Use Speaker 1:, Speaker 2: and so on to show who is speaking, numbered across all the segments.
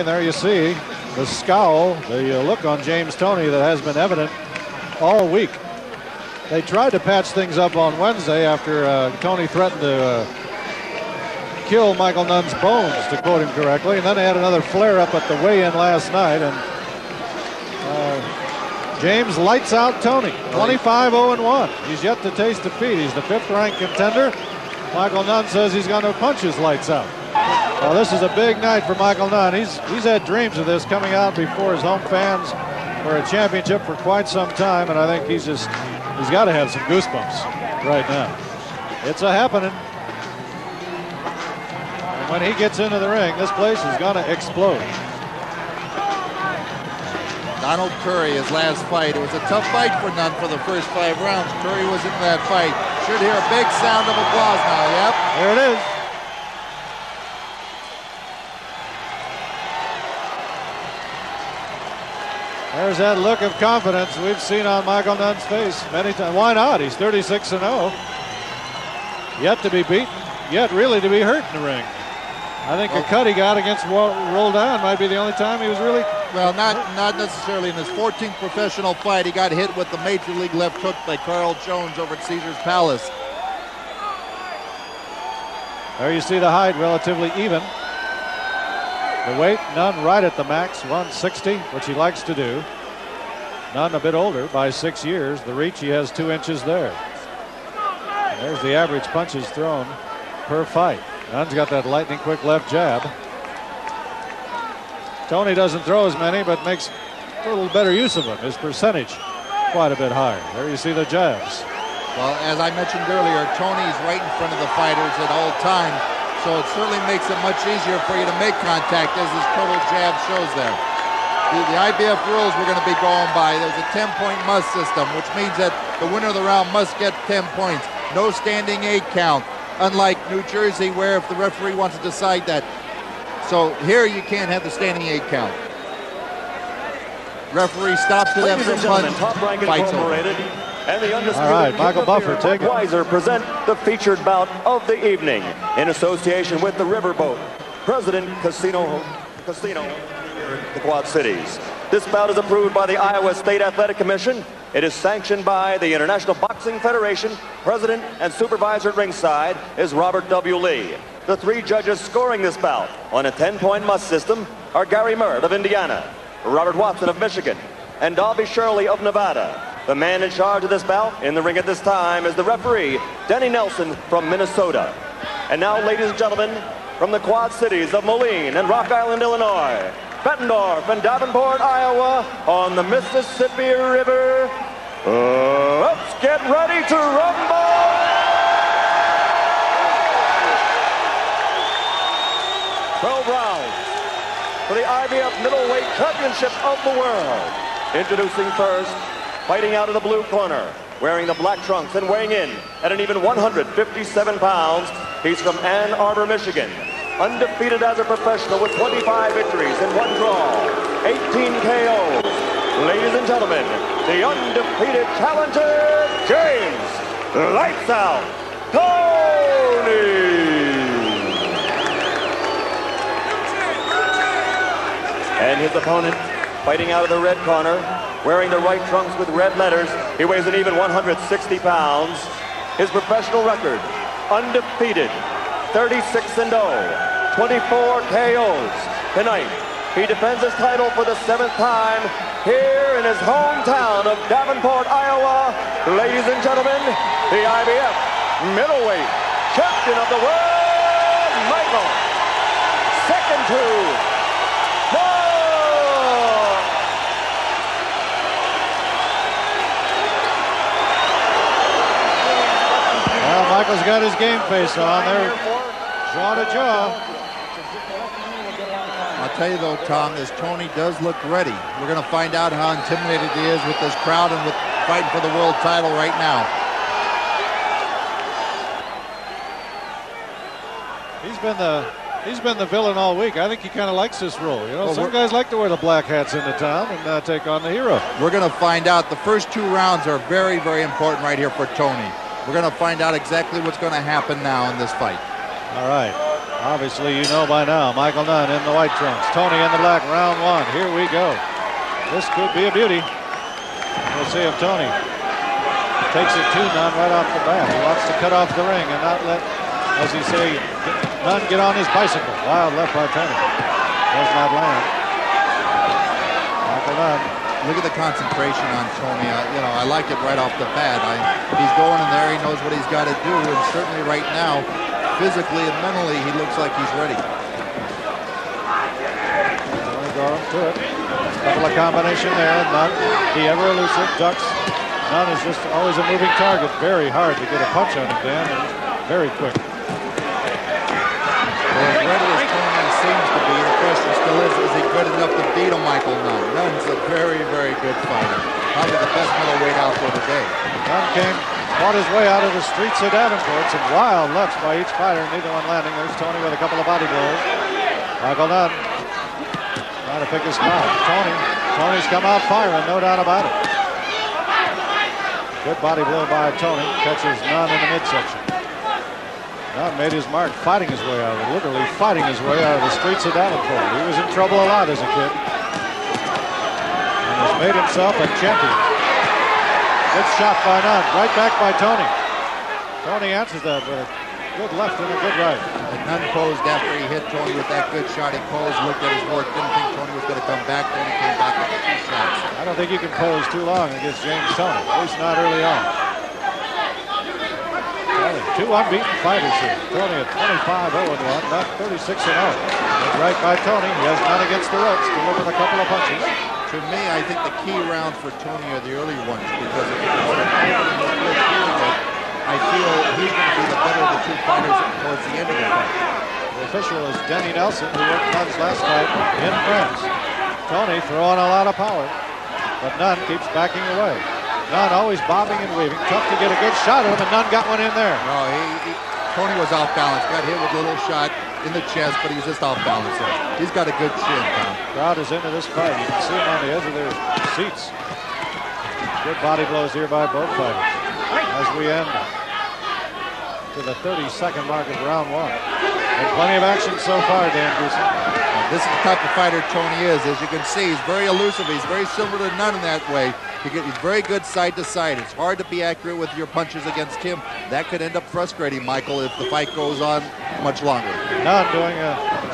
Speaker 1: there you see the scowl, the look on James Toney that has been evident all week. They tried to patch things up on Wednesday after Toney threatened to kill Michael Nunn's bones, to quote him correctly, and then they had another flare-up at the weigh-in last night, and James lights out Toney, 25-0-1. He's yet to taste defeat. He's the 5th-ranked contender. Michael Nunn says he's going to punch his lights out. Well, this is a big night for Michael Nunn. He's had dreams of this coming out before his home fans for a championship for quite some time, and I think he's got to have some goosebumps right now. It's a happening. And when he gets into the ring, this place is going to explode.
Speaker 2: Donald Curry, his last fight. It was a tough fight for Nunn for the first 5 rounds. Curry was in that fight. Should hear a big sound of applause now. Yep.
Speaker 1: There it is. There's that look of confidence we've seen on Michael Nunn's face many times. Why not? He's 36-0. Yet to be beaten, yet really to be hurt in the ring. I think a cut he got against Roldan might be the only time he was really...
Speaker 2: Well, not necessarily. In his 14th professional fight, he got hit with the Major League left hook by Carl Jones over at Caesar's Palace.
Speaker 1: There you see the height relatively even. The weight, Nunn right at the max, 160, which he likes to do. Nunn a bit older by 6 years. The reach, he has 2 inches there. There's the average punches thrown per fight. Nunn's got that lightning quick left jab. Toney doesn't throw as many, but makes a little better use of them. His percentage quite a bit higher. There you see the jabs.
Speaker 2: Well, as I mentioned earlier, Toney's right in front of the fighters at all times, so it certainly makes it much easier for you to make contact, as his total jab shows there. The IBF rules we're going to be going by, there's a 10-point must system, which means that the winner of the round must get 10 points. No standing 8 count, unlike New Jersey, where if the referee wants to decide that. So here you can't have the standing 8 count. Referee stops it after a punch, fights over.
Speaker 3: And the
Speaker 1: all right, Michael Buffer, take it.
Speaker 3: Weiser present the featured bout of the evening in association with the Riverboat President Casino, the Quad Cities. This bout is approved by the Iowa State Athletic Commission. It is sanctioned by the International Boxing Federation. President and supervisor at ringside is Robert W. Lee. The 3 judges scoring this bout on a 10-point must system are Gary Merritt of Indiana, Robert Watson of Michigan, and Darby Shirley of Nevada. The man in charge of this bout in the ring at this time is the referee, Denny Nelson from Minnesota. And now, ladies and gentlemen, from the Quad Cities of Moline and Rock Island, Illinois, Bettendorf and Davenport, Iowa, on the Mississippi River, let's get ready to rumble! 12 rounds for the IBF Middleweight Championship of the World. Introducing first, fighting out of the blue corner, wearing the black trunks and weighing in at an even 157 pounds, he's from Ann Arbor, Michigan. Undefeated as a professional with 25 victories and 1 draw, 18 KOs. Ladies and gentlemen, the undefeated challenger, James Lights Out Toney! And his opponent, fighting out of the red corner, wearing the right trunks with red letters, he weighs an even 160 pounds. His professional record, undefeated, 36-0, 24 KOs. Tonight, he defends his title for the 7th time here in his hometown of Davenport, Iowa. Ladies and gentlemen, the IBF Middleweight Champion of the World, Michael, second to none.
Speaker 1: Well, Michael's got his game face on there, jaw to jaw.
Speaker 2: I'll tell you though, Tom, this Toney does look ready. We're going to find out how intimidated he is with this crowd and with fighting for the world title right now.
Speaker 1: He's been the villain all week. I think he kind of likes this role. You know, well, some guys like to wear the black hats into town and take on the hero.
Speaker 2: We're going to find out. The first 2 rounds are very, very important right here for Toney. We're going to find out exactly what's going to happen now in this fight.
Speaker 1: All right. Obviously, you know by now, Michael Nunn in the white trunks. Toney in the black, round one. Here we go. This could be a beauty. We'll see if Toney takes it to Nunn right off the bat. He wants to cut off the ring and not let, as he say, Nunn get on his bicycle. Wild left by Toney. Does not land. Michael Nunn.
Speaker 2: Look at the concentration on Toney. I like it right off the bat. He's going in there. He knows what he's got to do, and certainly right now, physically and mentally, he looks like he's ready.
Speaker 1: Toney going to it. Couple of combination there. Nunn, the ever elusive, ducks. Nunn is just always a moving target. Very hard to get a punch on him, Dan. And very quick.
Speaker 2: Well, as ready as Toney seems to be, the question still is he good enough to beat a Michael Nunn? Nunn's a very, very good fighter. Probably the best middleweight out there today.
Speaker 1: Nunn fought his way out of the streets of Davenport. Some wild lefts by each fighter, neither one landing. There's Toney with a couple of body blows. Michael Nunn trying to pick his spot. Toney's come out firing, no doubt about it. Good body blow by Toney. Catches Nunn in the midsection. Nunn made his mark fighting his way out of it, literally fighting his way out of the streets of Davenport. He was in trouble a lot as a kid. And has made himself a champion. Good shot by Nunn. Right back by Toney. Toney answers that with a good left and a good right.
Speaker 2: And Nunn posed after he hit Toney with that good shot. He posed, looked at his work, didn't think Toney was going to come back. Then he came back with 2 shots.
Speaker 1: I don't think you can pose too long against James Toney, at least not early on. Two unbeaten fighters here. Toney at 25-0-1, Nunn 36-0. Right by Toney. He has none against the ropes. Delivered a couple of punches.
Speaker 2: To me, I think the key rounds for Toney are the early ones because if you consider I feel he's going to be the better of the 2 fighters towards the end of the fight.
Speaker 1: The official is Denny Nelson, who worked Nunn's last fight in France. Toney throwing a lot of power, but Nunn keeps backing away. Nunn always bobbing and weaving. Tough to get a good shot at him, and Nunn got one in there.
Speaker 2: No, Toney was off balance. Got hit with a little shot in the chest, but he's just off balance there. He's got a good chin, Tom.
Speaker 1: Crowd is into this fight. You can see him on the edge of their seats. Good body blows here by both fighters. As we end to the 32nd mark of round 1. And plenty of action so far, Dan Goosen.
Speaker 2: This is the type of fighter Toney is. As you can see, he's very elusive. He's very similar to Nunn in that way. He's very good side to side. It's hard to be accurate with your punches against him. That could end up frustrating Michael if the fight goes on much longer.
Speaker 1: Nunn doing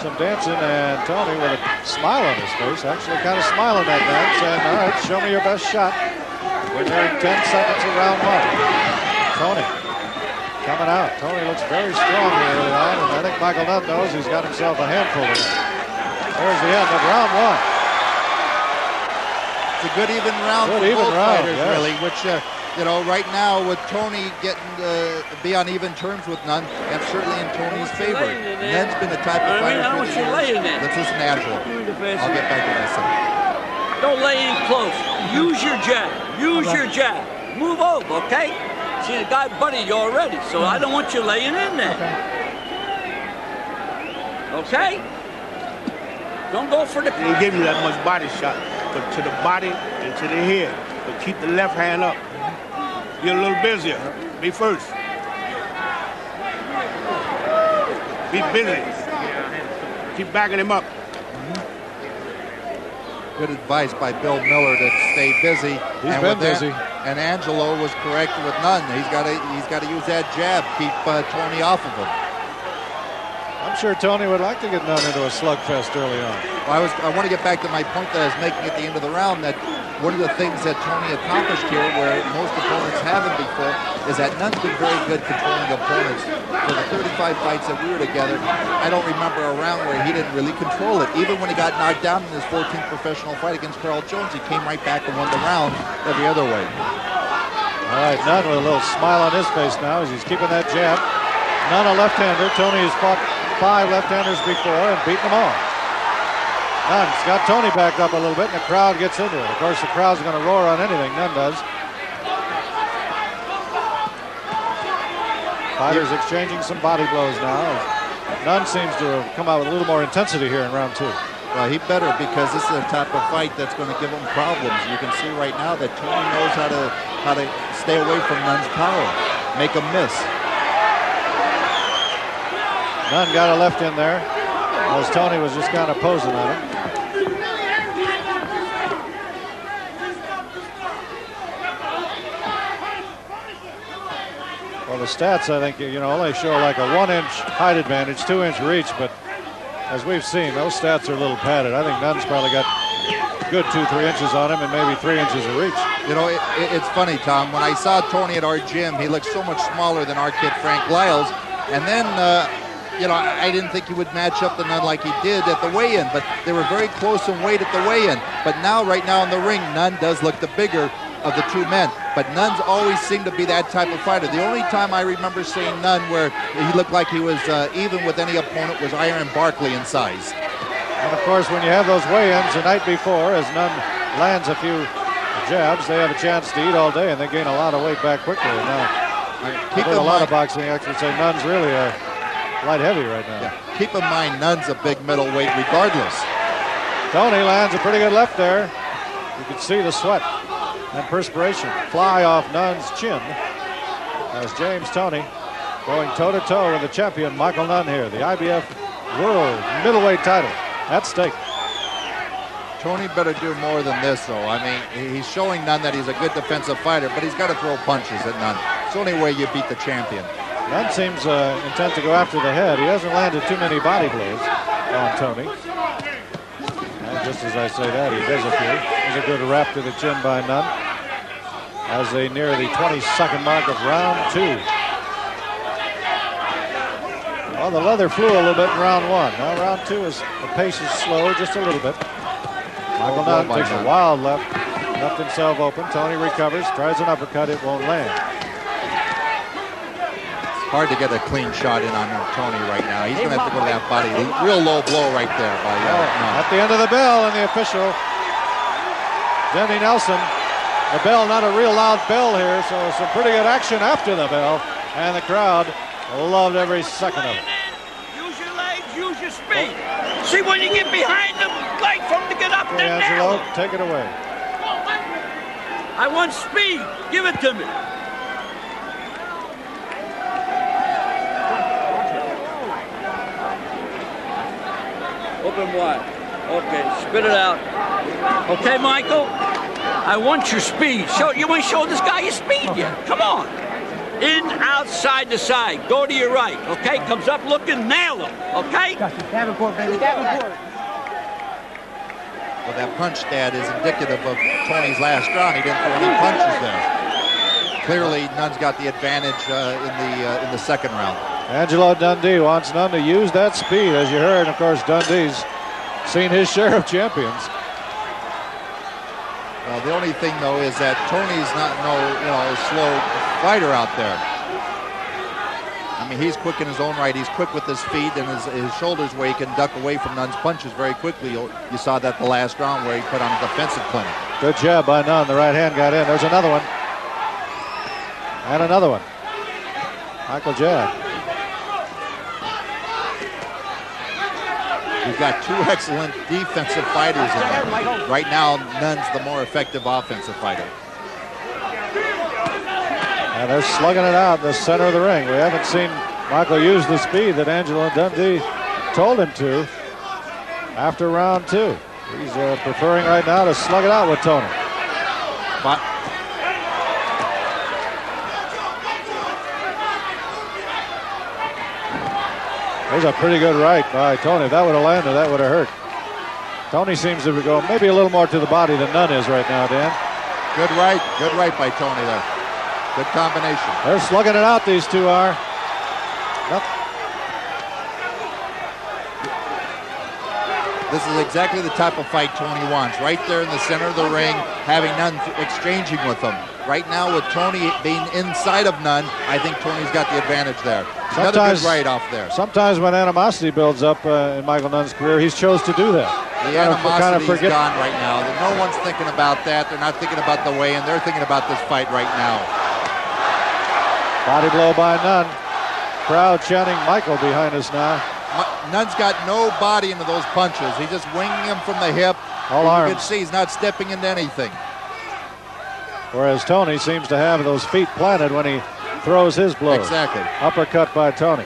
Speaker 1: some dancing, and Toney with a smile on his face, actually kind of smiling that dance, saying, all right, show me your best shot. We're nearing 10 seconds of round 1. Toney coming out. Toney looks very strong here early on, and I think Michael Nunn knows he's got himself a handful of it. There's the end of round 1.
Speaker 2: It's a good even round for both fighters, yes. Really, which, right now with Toney getting to be on even terms with Nunn, and certainly in Toney's favor. Nunn's been the type of fighter through the years. Let's listen to Angelo. I'll get back to that second.
Speaker 4: Don't lay in close. Use your jab. Use your jab. Move over, okay? See, the guy buddied you already, so I don't want you laying in there. Okay? Don't go for the...
Speaker 5: He didn't give you that much body shot, but to the body and to the head. But keep the left hand up. Get a little busier. Be first. Be busy. Keep backing him up.
Speaker 2: Good advice by Bill Miller to stay busy.
Speaker 1: He's been busy.
Speaker 2: And Angelo was correct with Nunn. He's got to use that jab, keep Toney off of him.
Speaker 1: I'm sure Toney would like to get Nunn into a slugfest early on.
Speaker 2: Well, I want to get back to my point that I was making at the end of the round, that one of the things that Toney accomplished here, where most opponents haven't before, is that Nunn's been very good controlling opponents. For the 35 fights that we were together, I don't remember a round where he didn't really control it. Even when he got knocked down in his 14th professional fight against Carl Jones, he came right back and won the round every other way.
Speaker 1: All right, Nunn with a little smile on his face now as he's keeping that jab. Nunn a left-hander. Toney has fought 5 left-handers before and beaten them all. Nunn's got Toney backed up a little bit, and the crowd gets into it. Of course, the crowd's going to roar on anything Nunn does. Fighters exchanging some body blows now. Nunn seems to have come out with a little more intensity here in round 2.
Speaker 2: Well, he better, because this is the type of fight that's going to give him problems. You can see right now that Toney knows how to stay away from Nunn's power, make him miss.
Speaker 1: Nunn got a left in there, as Toney was just kind of posing on him. Well, the stats, I think, only show like a 1-inch height advantage, 2-inch reach, but as we've seen, those stats are a little padded. I think Nunn's probably got good 2-3 inches on him and maybe 3 inches of reach.
Speaker 2: It's funny, Tom. When I saw Toney at our gym, he looked so much smaller than our kid Frank Lyles, and then I didn't think he would match up to Nunn like he did at the weigh-in, but they were very close in weight at the weigh-in. But right now in the ring, Nunn does look the bigger of the two men. But Nunn's always seemed to be that type of fighter. The only time I remember seeing Nunn where he looked like he was even with any opponent was Iron Barkley in size.
Speaker 1: And of course, when you have those weigh-ins the night before, as Nunn lands a few jabs, they have a chance to eat all day, and they gain a lot of weight back quickly. Now, I've heard a lot of boxing experts say Nunn's really a light heavy right now.
Speaker 2: Yeah. Keep in mind, Nunn's a big middleweight regardless.
Speaker 1: Toney lands a pretty good left there. You can see the sweat and perspiration fly off Nunn's chin as James Toney going toe-to-toe with the champion Michael Nunn here. The IBF World Middleweight title at stake.
Speaker 2: Toney better do more than this, though. I mean, he's showing Nunn that he's a good defensive fighter, but he's got to throw punches at Nunn. It's the only way you beat the champion.
Speaker 1: Nunn seems intent to go after the head. He hasn't landed too many body blows on Toney. And just as I say that, he does a few. There's a good wrap to the chin by Nunn as they near the 22nd mark of round 2. Well, the leather flew a little bit in round 1. Now round 2 is the pace is slow just a little bit. Michael Nunn takes a wild left himself open. Toney recovers, tries an uppercut, it won't land.
Speaker 2: It's hard to get a clean shot in on Toney right now. He's going to have to go to that body. Real low blow right there by Nunn.
Speaker 1: At the end of the bell, and the official, Denny Nelson. The bell, not a real loud bell here, so some pretty good action after the bell, and the crowd loved every second of it.
Speaker 4: Use your legs, use your speed. See, when you get behind them, like for them to get up there
Speaker 1: Angelo,
Speaker 4: now.
Speaker 1: take it away.
Speaker 4: I want speed. Give it to me. Open wide. Okay, spit it out. Okay, Michael? I want your speed. You want to show this guy your speed yet? Come on. In, outside the side. Go to your right. Okay? Comes up looking, nail him. Okay?
Speaker 6: Davenport, baby. Davenport.
Speaker 2: Well, that punch, Dad, is indicative of Toney's last round. He didn't throw any punches there. Clearly, Nunn's got the advantage in the second round.
Speaker 1: Angelo Dundee wants Nunn to use that speed, as you heard. And of course, Dundee's seen his share of champions.
Speaker 2: Well, the only thing, though, is that Toney's not a slow fighter out there. I mean, he's quick in his own right. He's quick with his feet and his shoulders where he can duck away from Nunn's punches very quickly. You saw that the last round where he put on a defensive clinic.
Speaker 1: Good jab by Nunn. The right hand got in. There's another one. And another one. Michael jab.
Speaker 2: We've got two excellent defensive fighters in there. Right now, Nunn's the more effective offensive fighter.
Speaker 1: And they're slugging it out in the center of the ring. We haven't seen Michael use the speed that Angelo Dundee told him to after round 2. He's preferring right now to slug it out with Toney.
Speaker 2: But
Speaker 1: there's a pretty good right by Toney. If that would have landed, that would have hurt. Toney seems to be going maybe a little more to the body than Nunn is right now, Dan.
Speaker 2: Good right by Toney there. Good combination.
Speaker 1: They're slugging it out, these two are.
Speaker 2: This is exactly the type of fight Toney wants. Right there in the center of the ring, having Nunn exchanging with him. Right now with Toney being inside of Nunn, I think Toney's got the advantage there. Another good right off there.
Speaker 1: Sometimes when animosity builds up in Michael Nunn's career, he's chose to do that.
Speaker 2: The animosity is gone right now. No one's thinking about that. They're not thinking about the weigh-in. They're thinking about this fight right now.
Speaker 1: Body blow by Nunn. Crowd chanting Michael behind us now.
Speaker 2: Nunn's got no body into those punches. He's just winging them from the hip.
Speaker 1: All arms.
Speaker 2: You can see he's not stepping into anything.
Speaker 1: Whereas Toney seems to have those feet planted when he throws his blows.
Speaker 2: Exactly.
Speaker 1: Uppercut by Toney.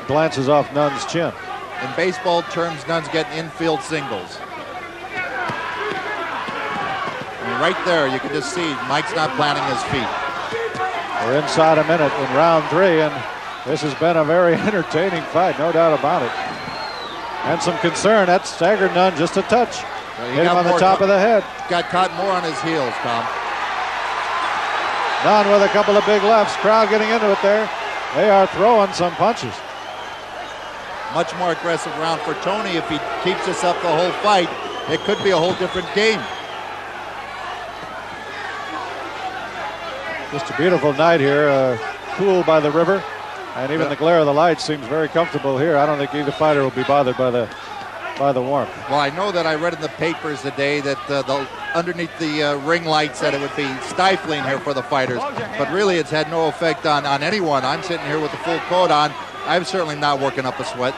Speaker 1: glances off Nunn's chin.
Speaker 2: In baseball terms, Nunn's getting infield singles. And right there, you can just see Mike's not planting his feet.
Speaker 1: We're inside a minute in round 3, and this has been a very entertaining fight, no doubt about it. And some concern. That staggered Nunn just a touch. Hit him on the top of the head.
Speaker 2: Got caught more on his heels, Tom.
Speaker 1: Nunn with a couple of big lefts. Crowd getting into it there. They are throwing some punches.
Speaker 2: Much more aggressive round for Toney. If he keeps this up the whole fight, it could be a whole different game.
Speaker 1: Just a beautiful night here, cool by the river, and even the glare of the lights seems very comfortable here. I don't think either fighter will be bothered by the warmth.
Speaker 2: Well, I know that I read in the papers today that underneath the ring lights that it would be stifling here for the fighters, but really it's had no effect on anyone. I'm sitting here with the full coat on. I'm certainly not working up a sweat.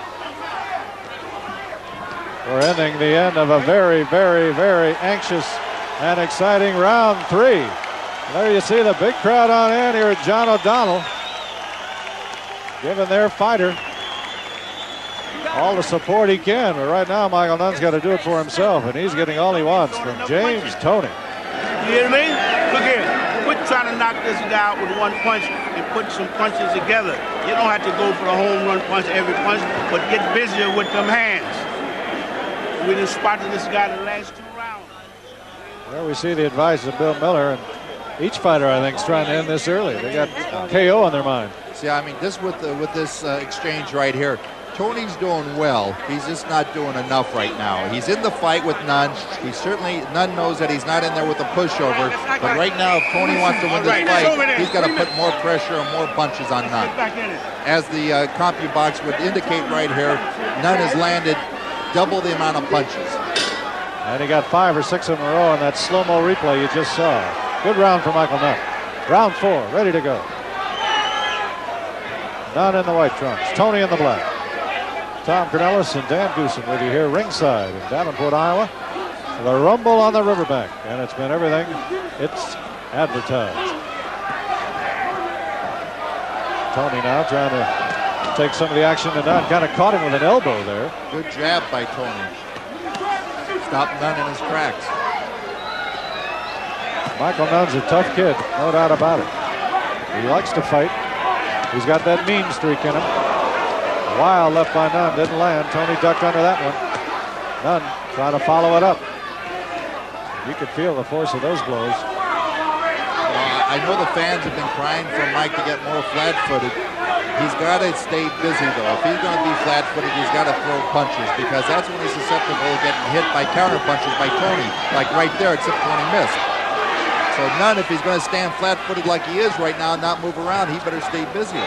Speaker 1: We're ending the end of a very, very, very anxious and exciting round 3. There you see the big crowd on hand here at John O'Donnell, giving their fighter all the support he can. But right now, Michael Nunn's got to do it for himself, and he's getting all he wants from James Toney.
Speaker 5: You hear me? Look here. Quit trying to knock this guy out with one punch and put some punches together. You don't have to go for the home run punch every punch, but get busier with them hands. We just spotted this guy the last 2 rounds.
Speaker 1: Well, we see the advice of Bill Miller, and each fighter, I think, is trying to end this early. They got KO on their mind.
Speaker 2: See, I mean, this with this exchange right here, Toney's doing well. He's just not doing enough right now. He's in the fight with Nunn. Nunn knows that he's not in there with a pushover. But right now, if Toney wants to win this fight, he's got to put more pressure and more punches on Nunn. As the CompuBox would indicate right here, Nunn has landed double the amount of punches.
Speaker 1: And he got 5 or 6 in a row on that slow-mo replay you just saw. Good round for Michael Nunn. Round 4, ready to go. Nunn in the white trunks, Toney in the black. Tom Cornelis and Dan Goosen with you here ringside in Davenport, Iowa. The Rumble on the Riverbank, and it's been everything it's advertised. Toney now trying to take some of the action to Nunn. Kind of caught him with an elbow there.
Speaker 2: Good jab by Toney. Stopped Nunn in his tracks.
Speaker 1: Michael Nunn's a tough kid, no doubt about it. He likes to fight. He's got that mean streak in him. Wild left by Nunn, didn't land. Toney ducked under that one. Nunn trying to follow it up. You could feel the force of those blows.
Speaker 2: I know the fans have been crying for Mike to get more flat-footed. He's got to stay busy, though. If he's going to be flat-footed, he's got to throw punches, because that's when he's susceptible to getting hit by counter punches by Toney, like right there, except when he missed. So Nunn, if he's going to stand flat-footed like he is right now and not move around, he better stay busy.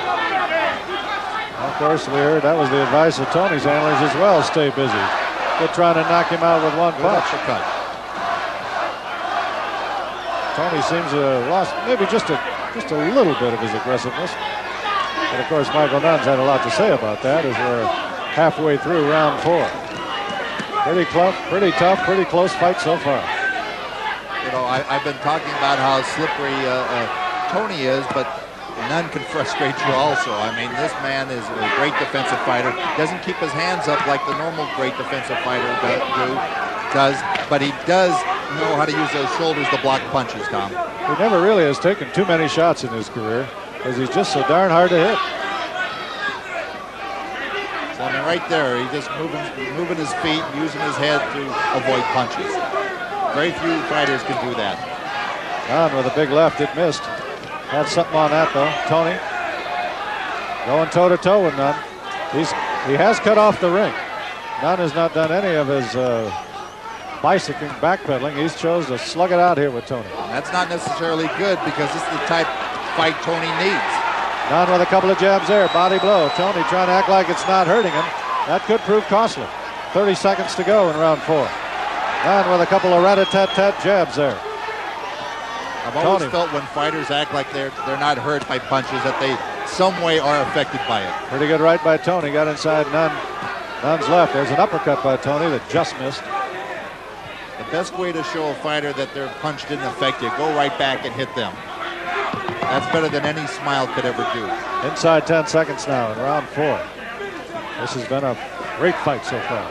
Speaker 1: Of course, we heard that was the advice of Toney's handlers as well. Stay busy. Quit trying to knock him out with one punch. Toney seems to have lost maybe just a little bit of his aggressiveness. And of course, Michael Nunn's had a lot to say about that as we're halfway through round 4. Pretty tough, pretty close fight so far.
Speaker 2: You know, I've been talking about how slippery Toney is, but Nunn can frustrate you also. I mean, this man is a great defensive fighter. Doesn't keep his hands up like the normal great defensive fighter does, but he does know how to use those shoulders to block punches, Tom.
Speaker 1: He never really has taken too many shots in his career because he's just so darn hard to hit.
Speaker 2: So, I mean, right there, he's just moving his feet, using his head to avoid punches. Very few fighters can do that.
Speaker 1: Nunn with a big left, it missed. Had something on that, though. Toney going toe-to-toe with Nunn. He has cut off the ring. Nunn has not done any of his bicycling, backpedaling. He's chose to slug it out here with Toney.
Speaker 2: That's not necessarily good, because this is the type of fight Toney needs.
Speaker 1: Nunn with a couple of jabs there, body blow. Toney trying to act like it's not hurting him. That could prove costly. 30 seconds to go in round 4. Nunn with a couple of rat-a-tat-tat jabs there.
Speaker 2: I've always felt when fighters act like they're not hurt by punches that they some way are affected by it.
Speaker 1: Pretty good right by Toney. Got inside Nunn's left. There's an uppercut by Toney that just missed.
Speaker 2: The best way to show a fighter that their punch didn't affect you, go right back and hit them. That's better than any smile could ever do.
Speaker 1: Inside 10 seconds now in round 4. This has been a great fight so far.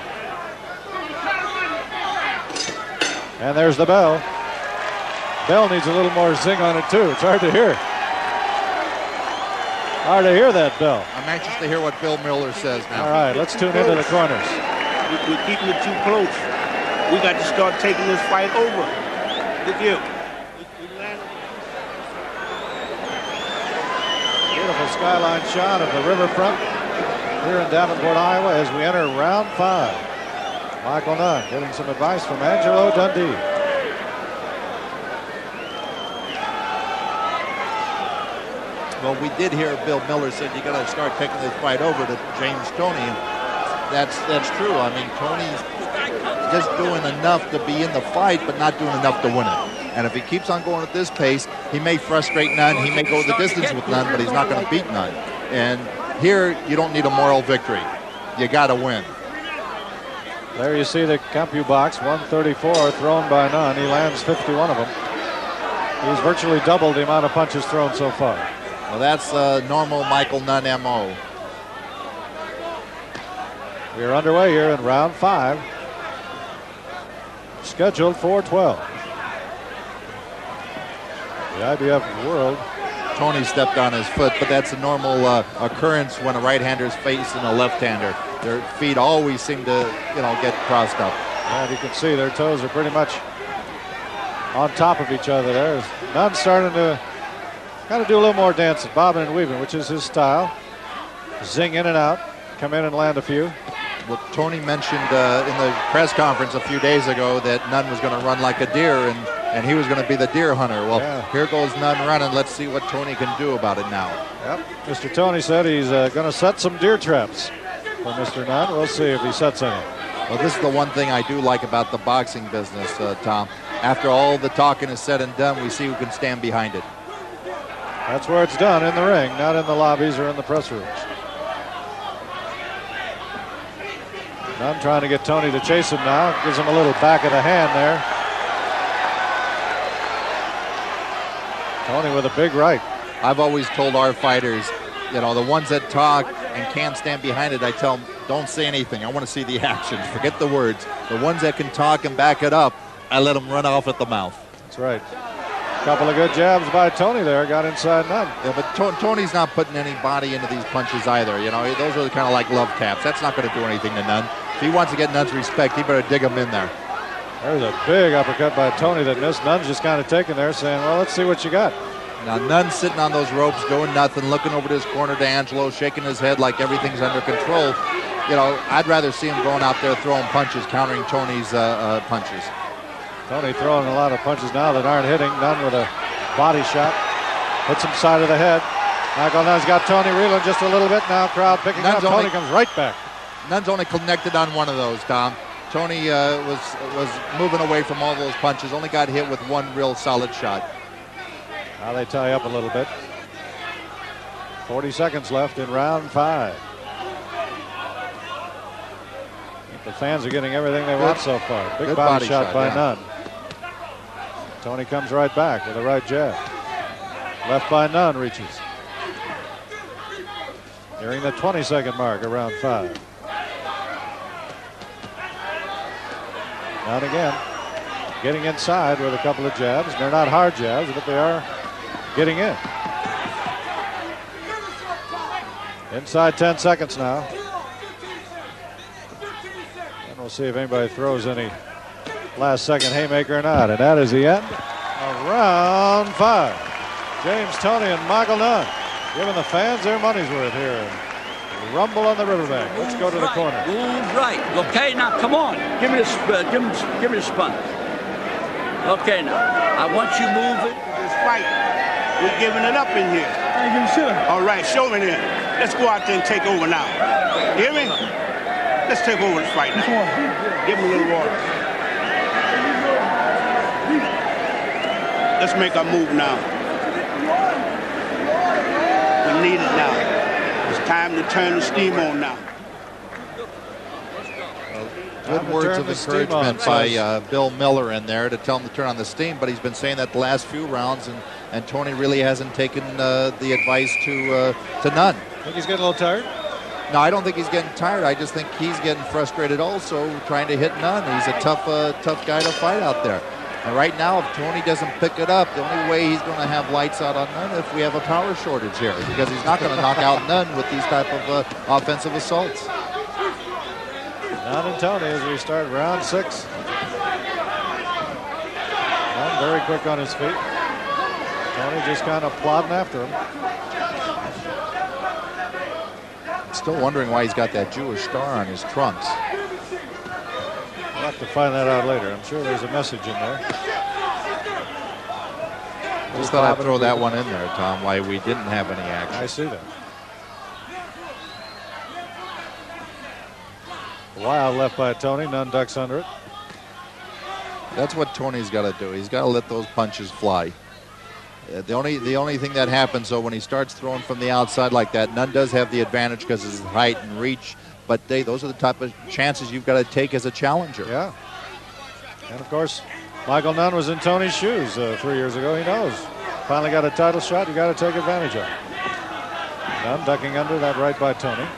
Speaker 1: And there's the bell. Bell needs a little more zing on it too. It's hard to hear. Hard to hear that bell.
Speaker 2: I'm anxious to hear what Bill Miller says now.
Speaker 1: All right, let's tune into the corners.
Speaker 5: We're keeping it too close. We got to start taking this fight over. Look here.
Speaker 1: Beautiful skyline shot of the riverfront here in Davenport, Iowa, as we enter round 5. Michael Nunn getting some advice from Angelo Dundee.
Speaker 2: Well, we did hear Bill Miller said you got to start taking this fight over to James Toney. And that's true. I mean, Toney's just doing enough to be in the fight, but not doing enough to win it. And if he keeps on going at this pace, he may frustrate Nunn. He may go the distance with Nunn, but he's not going to beat Nunn. And here, you don't need a moral victory. You got to win.
Speaker 1: There you see the Compu box, 134 thrown by Nunn. He lands 51 of them. He's virtually doubled the amount of punches thrown so far.
Speaker 2: Well, that's normal Michael Nunn MO.
Speaker 1: We are underway here in round 5. Scheduled for 12. The IBF World.
Speaker 2: Toney stepped on his foot, but that's a normal occurrence when a right-hander is facing a left-hander. Their feet always seem to, get crossed up.
Speaker 1: And you can see their toes are pretty much on top of each other there. Nunn's starting to kind of do a little more dancing, bobbing and weaving, which is his style. Zing in and out, come in and land a few.
Speaker 2: Well, Toney mentioned in the press conference a few days ago that Nunn was going to run like a deer, and he was going to be the deer hunter. Well, Here goes Nunn running. Let's see what Toney can do about it now.
Speaker 1: Yep. Mr. Toney said he's going to set some deer traps for Mr. Nunn. We'll see if he sets any.
Speaker 2: Well, this is the one thing I do like about the boxing business, Tom. After all the talking is said and done, we see who can stand behind it.
Speaker 1: That's where it's done, in the ring, not in the lobbies or in the press rooms. Nunn trying to get Toney to chase him now. Gives him a little back of the hand there. Toney with a big right.
Speaker 2: I've always told our fighters, the ones that talk and can't stand behind it, I tell them, don't say anything. I want to see the action. Forget the words. The ones that can talk and back it up, I let them run off at the mouth.
Speaker 1: That's right. Couple of good jabs by Toney there. Got inside Nunn.
Speaker 2: Yeah, but Toney's not putting any body into these punches either. Those are kind of like love taps. That's not going to do anything to Nunn. If he wants to get Nunn's respect, he better dig him in there.
Speaker 1: There's a big uppercut by Toney that missed. Nunn's just kind of taking there, saying, well, let's see what you got.
Speaker 2: Now, Nunn's sitting on those ropes, doing nothing, looking over to his corner to Angelo, shaking his head like everything's under control. I'd rather see him going out there throwing punches, countering Toney's punches.
Speaker 1: Toney throwing a lot of punches now that aren't hitting. Nunn with a body shot. Hits him side of the head. Michael Nunn's got Toney reeling just a little bit now. Crowd picking up. Toney comes right back.
Speaker 2: Nunn's only connected on one of those, Tom. Toney was moving away from all those punches. Only got hit with one real solid shot.
Speaker 1: Now they tie up a little bit. 40 seconds left in round 5. The fans are getting everything they want so far. Big body shot by Nunn. Toney comes right back with a right jab. Left by Nunn reaches. Nearing the 20-second mark of round 5. Nunn again. Getting inside with a couple of jabs. They're not hard jabs, but they are getting in. Inside 10 seconds now. And we'll see if anybody throws any last-second haymaker or not. And that is the end of round 5. James Toney and Michael Nunn giving the fans their money's worth here. Rumble on the riverbank. Let's go to the corner.
Speaker 4: Move right. Okay, now come on. Give me the spun. Okay, now I want you moving.
Speaker 5: This fight, we're giving it up in here. All right, show me then. Let's go out there and take over now. Hear me? Let's take over this fight now. Give me a little water. Let's make our move now. We need it now. It's time to turn the steam on now.
Speaker 2: Good words of encouragement by Bill Miller in there to tell him to turn on the steam, but he's been saying that the last few rounds, and Toney really hasn't taken the advice to Nunn.
Speaker 1: Think he's getting a little tired?
Speaker 2: No, I don't think he's getting tired. I just think he's getting frustrated also trying to hit Nunn. He's a tough guy to fight out there. And right now, if Toney doesn't pick it up, the only way he's going to have lights out on Nunn if we have a power shortage here, because he's not going to knock out Nunn with these type of offensive assaults.
Speaker 1: Nunn and Toney as we start round 6. Nunn very quick on his feet. Toney just kind of plodding after him.
Speaker 2: Still wondering why he's got that Jewish star on his trunks.
Speaker 1: We'll have to find that out later. I'm sure there's a message in there.
Speaker 2: Just thought I'd throw that one in there, Tom, why we didn't have any action.
Speaker 1: I see that. Wild left by Toney. Nunn ducks under it.
Speaker 2: That's what Toney's got to do. He's got to let those punches fly. The only thing that happens, though, when he starts throwing from the outside like that, Nunn does have the advantage because of his height and reach, but those are the type of chances you've got to take as a challenger.
Speaker 1: Yeah. And, of course, Michael Nunn was in Toney's shoes 3 years ago. He knows. Finally got a title shot, you got to take advantage of it. Nunn ducking under that right by Toney.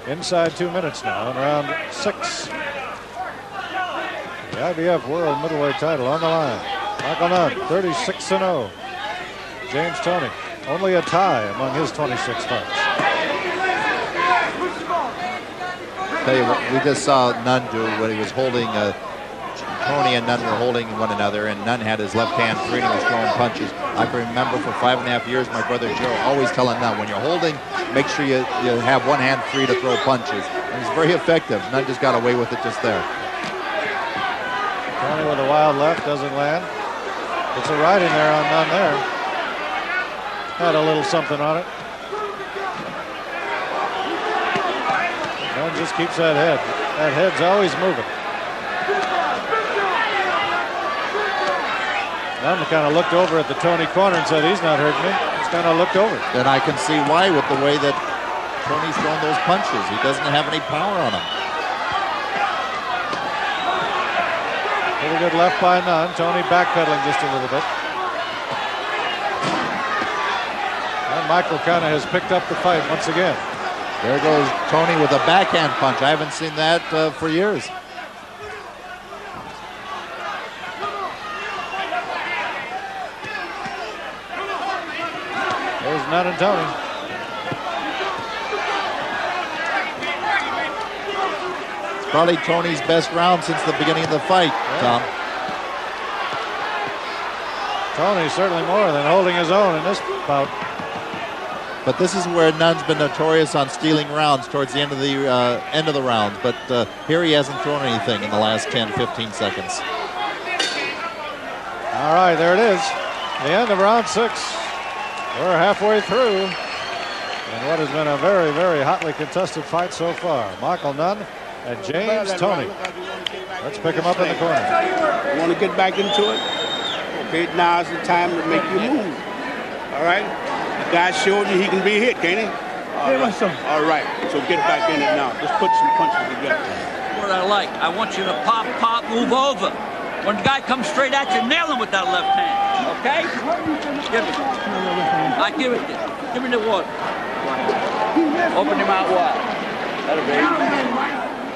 Speaker 1: Inside 2 minutes now in round 6. The IBF World Middleweight title on the line. Michael Nunn, 36-0. James Toney, only a tie among his 26 fights.
Speaker 2: Tell you what, we just saw Nunn do when he was holding, Toney and Nunn were holding one another, and Nunn had his left hand free and he was throwing punches. I can remember for 5.5 years, my brother Joe always telling Nunn, when you're holding, make sure you have one hand free to throw punches. And he's very effective. Nunn just got away with it just there.
Speaker 1: Toney with a wild left, doesn't land. It's a right in there on Nunn there. Had a little something on it. Nunn just keeps that head. That head's always moving. Nunn kind of looked over at the Toney corner and said, he's not hurting me. He's kind of looked over.
Speaker 2: And I can see why with the way that Toney's throwing those punches. He doesn't have any power on him.
Speaker 1: Pretty good left by Nunn. Toney backpedaling just a little bit. And Michael kind of has picked up the fight once again.
Speaker 2: There goes Toney with a backhand punch. I haven't seen that for years.
Speaker 1: There's Nunn and Toney.
Speaker 2: It's probably Toney's best round since the beginning of the fight, Tom.
Speaker 1: Toney certainly more than holding his own in this bout.
Speaker 2: But this is where Nunn's been notorious on stealing rounds towards the end of the rounds. But here he hasn't thrown anything in the last 10, 15 seconds.
Speaker 1: All right, there it is. The end of round 6. We're halfway through. And what has been a very, very hotly contested fight so far. Michael Nunn and James Toney. Let's pick him up in the corner.
Speaker 5: You want to get back into it? Okay, now's the time to make you move. All right? The guy showed you he can be hit, can't he? All right, so get back in it now. Just put some punches together.
Speaker 4: What I like, I want you to pop, move over. When the guy comes straight at you, nail him with that left hand. Okay? Give it. I give it. Give me the water. Open your mouth wide. That'll be.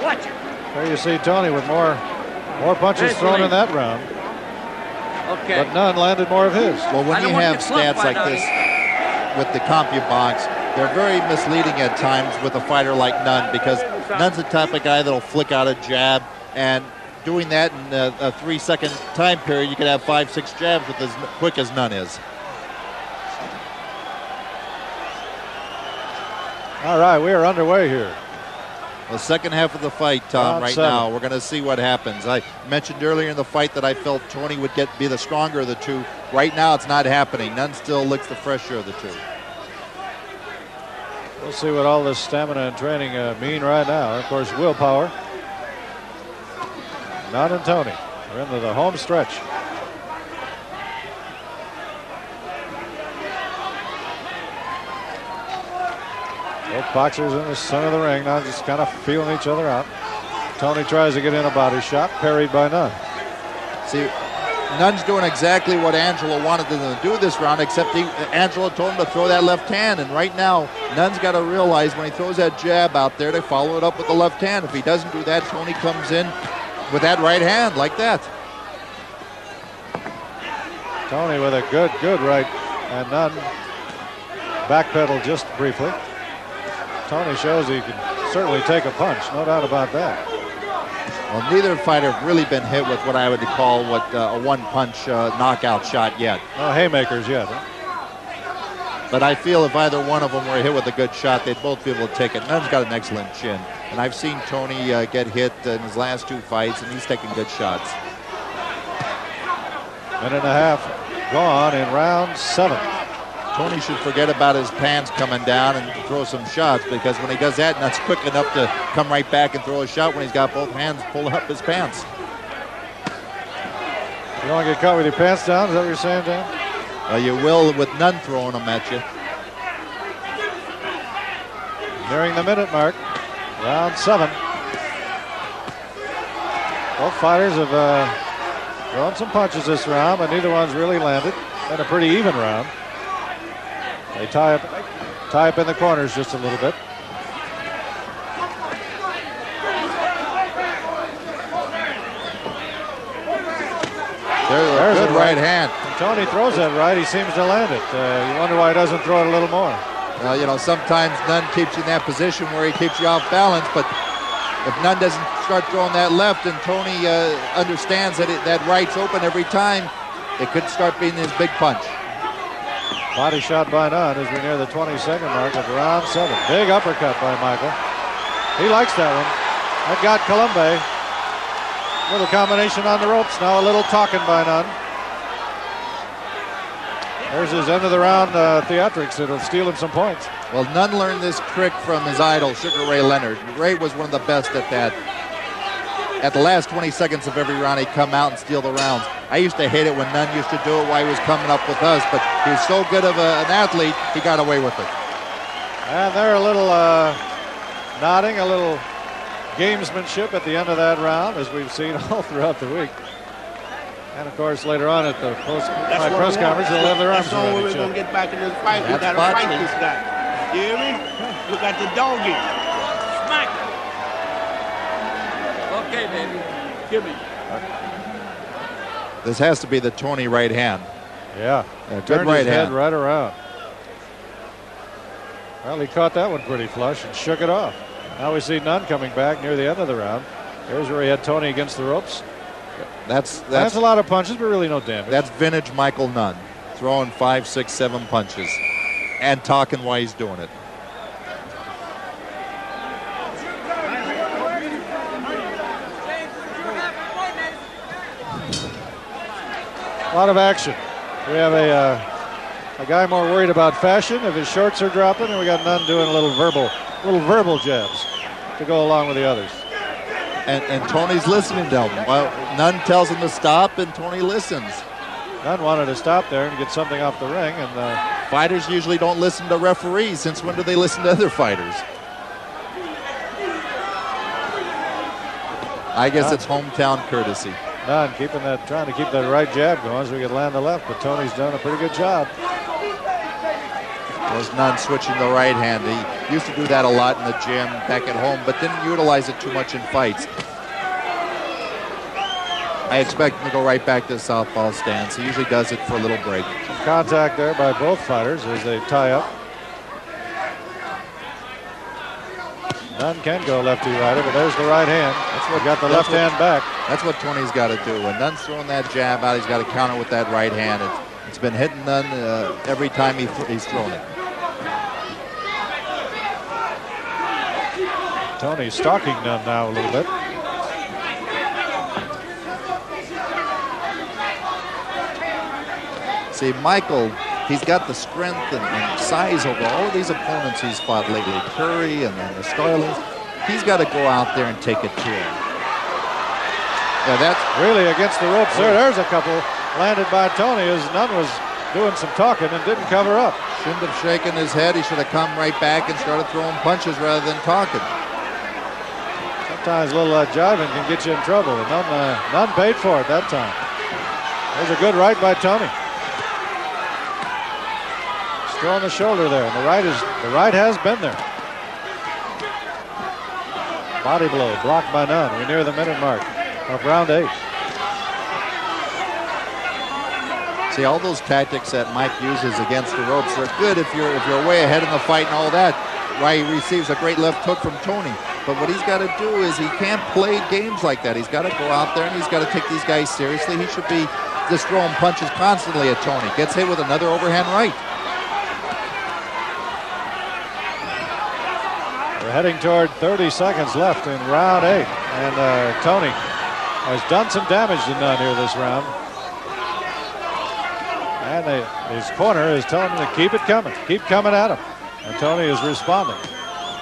Speaker 4: Watch it.
Speaker 1: There you see Toney with more punches thrown in that round.
Speaker 4: Okay.
Speaker 1: But Nunn landed more of his.
Speaker 2: Well, when you have stats like this with the CompuBox, they're very misleading at times with a fighter like Nunn, because Nunn's the type of guy that'll flick out a jab, and doing that in a 3-second time period, you could have 5-6 jabs with as quick as Nunn is.
Speaker 1: All right, we are underway here.
Speaker 2: The second half of the fight, Tom, right now. We're going to see what happens. I mentioned earlier in the fight that I felt Toney would be the stronger of the two. Right now, it's not happening. Nunn still looks the fresher of the two.
Speaker 1: We'll see what all this stamina and training mean right now. Of course, willpower. Nunn and Toney are into the home stretch. Both boxers in the center of the ring now, just kind of feeling each other out. Toney tries to get in a body shot, parried by Nunn.
Speaker 2: See, Nunn's doing exactly what Angelo wanted him to do this round, except Angelo told him to throw that left hand. And right now, Nunn's got to realize when he throws that jab out there to follow it up with the left hand. If he doesn't do that, Toney comes in with that right hand like that.
Speaker 1: Toney with a good right, and Nunn backpedaled just briefly. Toney shows he can certainly take a punch, no doubt about that.
Speaker 2: Well, neither fighter have really been hit with what I would call a one-punch knockout shot yet.
Speaker 1: No haymakers yet. Huh?
Speaker 2: But I feel if either one of them were hit with a good shot, they'd both be able to take it. Nunn's got an excellent chin. And I've seen Toney get hit in his last 2 fights, and he's taking good shots.
Speaker 1: Minute and a half gone in round 7.
Speaker 2: Toney should forget about his pants coming down and throw some shots, because when he does that, Nunn's quick enough to come right back and throw a shot when he's got both hands pulled up his pants.
Speaker 1: You don't want to get caught with your pants down? Is that what you're saying, Dan?
Speaker 2: You will with Nunn throwing them at you.
Speaker 1: Nearing the minute mark. Round 7. Both fighters have thrown some punches this round, but neither one's really landed. Been a pretty even round. They tie up in the corners just a little bit.
Speaker 2: There's a good right hand.
Speaker 1: When Toney throws that right, he seems to land it. You wonder why he doesn't throw it a little more.
Speaker 2: Well, you know, sometimes Nunn keeps you in that position where he keeps you off balance, but if Nunn doesn't start throwing that left and Toney understands that that right's open every time, it could start being his big punch.
Speaker 1: Body shot by Nunn as we near the 22nd mark of round 7. Big uppercut by Michael. He likes that one. That got Colombe. Little combination on the ropes. Now a little talking by Nunn. There's his end of the round theatrics. It'll steal him some points.
Speaker 2: Well, Nunn learned this trick from his idol, Sugar Ray Leonard. Ray was one of the best at that. At the last 20 seconds of every round, he'd come out and steal the rounds. I used to hate it when Nunn used to do it while he was coming up with us, but he was so good of an athlete, he got away with it.
Speaker 1: And they're a little nodding, a little gamesmanship at the end of that round, as we've seen all throughout the week. And of course, later on at the press conference, they'll have their arms around
Speaker 5: we're
Speaker 1: each
Speaker 5: going
Speaker 1: other.
Speaker 5: to get back in this fight. We got to fight this guy. You hear me? We got the doggy.
Speaker 4: Smack. Okay, baby. Give me.
Speaker 2: This has to be the Toney right hand.
Speaker 1: Yeah.
Speaker 2: Good
Speaker 1: Turned
Speaker 2: right
Speaker 1: his head
Speaker 2: hand.
Speaker 1: right around. Well, he caught that one pretty flush and shook it off. Now we see Nunn coming back near the end of the round. Here's where he had Toney against the ropes.
Speaker 2: That's
Speaker 1: a lot of punches, but really no damage.
Speaker 2: That's vintage Michael Nunn, throwing 5, 6, 7 punches and talking while he's doing it.
Speaker 1: A lot of action. We have a guy more worried about fashion if his shorts are dropping, and we got Nunn doing a little verbal jabs to go along with the others.
Speaker 2: And Toney's listening to him. Well, Nunn tells him to stop, and Toney listens.
Speaker 1: Nunn wanted to stop there and get something off the ring, and
Speaker 2: fighters usually don't listen to referees. Since when do they listen to other fighters? I guess it's hometown courtesy.
Speaker 1: Nunn trying to keep that right jab going so we could land the left, but Toney's done a pretty good job.
Speaker 2: Was Nunn switching the right hand. He used to do that a lot in the gym back at home, but didn't utilize it too much in fights. I expect him to go right back to the southpaw stance. He usually does it for a little break.
Speaker 1: Contact there by both fighters as they tie up. Nunn can go lefty-righty, but there's the right hand. Got the left hand back.
Speaker 2: That's what Toney's got to do. When Nunn's throwing that jab out, he's got to counter with that right hand. It's been hitting Nunn every time he's thrown it.
Speaker 1: Toney's stalking Nunn now a little bit.
Speaker 2: See, Michael, he's got the strength and size over all of these opponents he's fought lately. Curry and then the Starlings. He's got to go out there and take it to him.
Speaker 1: Yeah, that's really against the ropes there. There's a couple landed by Toney as Nunn was doing some talking and didn't cover up.
Speaker 2: Shouldn't have shaken his head. He should have come right back and started throwing punches rather than talking.
Speaker 1: Sometimes a little jiving can get you in trouble, and Nunn paid for it that time. There's a good right by Toney. Still on the shoulder there, and the right has been there. Body blow blocked by Nunn. We're near the minute mark of round 8.
Speaker 2: See, all those tactics that Mike uses against the ropes are good if you're way ahead in the fight and all that. Right, he receives a great left hook from Toney. But what he's got to do is he can't play games like that. He's got to go out there and he's got to take these guys seriously. He should be just throwing punches constantly at Toney. Gets hit with another overhand right.
Speaker 1: We're heading toward 30 seconds left in round 8. And Toney has done some damage to Nunn here this round. And his corner is telling him to keep it coming. Keep coming at him. And Toney is responding.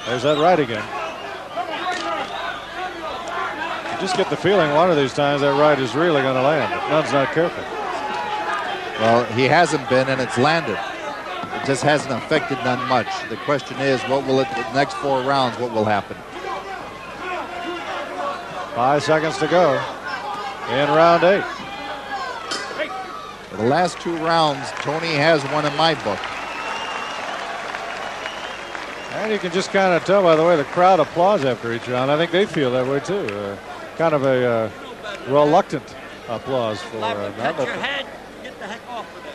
Speaker 1: There's that right again. You just get the feeling one of these times that right is really going to land if Nunn's not careful.
Speaker 2: Well, he hasn't been, and it's landed. It just hasn't affected Nunn much. The question is, what will it, the next 4 rounds, what will happen?
Speaker 1: 5 seconds to go in round 8.
Speaker 2: For the last 2 rounds, Toney has won in my book.
Speaker 1: And you can just kind of tell by the way the crowd applauds after each round. I think they feel that way too. Kind of a reluctant applause for Nunn.
Speaker 4: Touch your head. Get the heck off of it.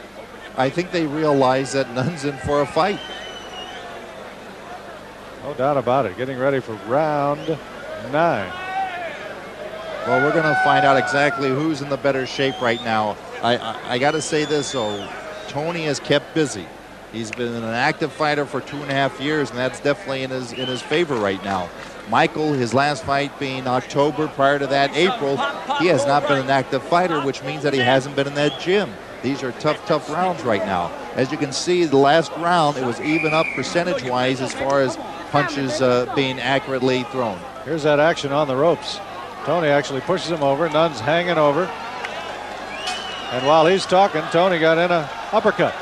Speaker 2: I think they realize that Nunn's in for a fight.
Speaker 1: No doubt about it. Getting ready for round 9.
Speaker 2: Well, we're going to find out exactly who's in the better shape right now. I got to say this, though. Toney is kept busy. He's been an active fighter for 2.5 years, and that's definitely in his favor right now. Michael, his last fight being October, prior to that April, he has not been an active fighter, which means that he hasn't been in that gym. These are tough rounds right now. As you can see, the last round, it was even up percentage-wise as far as punches being accurately thrown.
Speaker 1: Here's that action on the ropes. Toney actually pushes him over. Nunn's hanging over. And while he's talking, Toney got in an uppercut.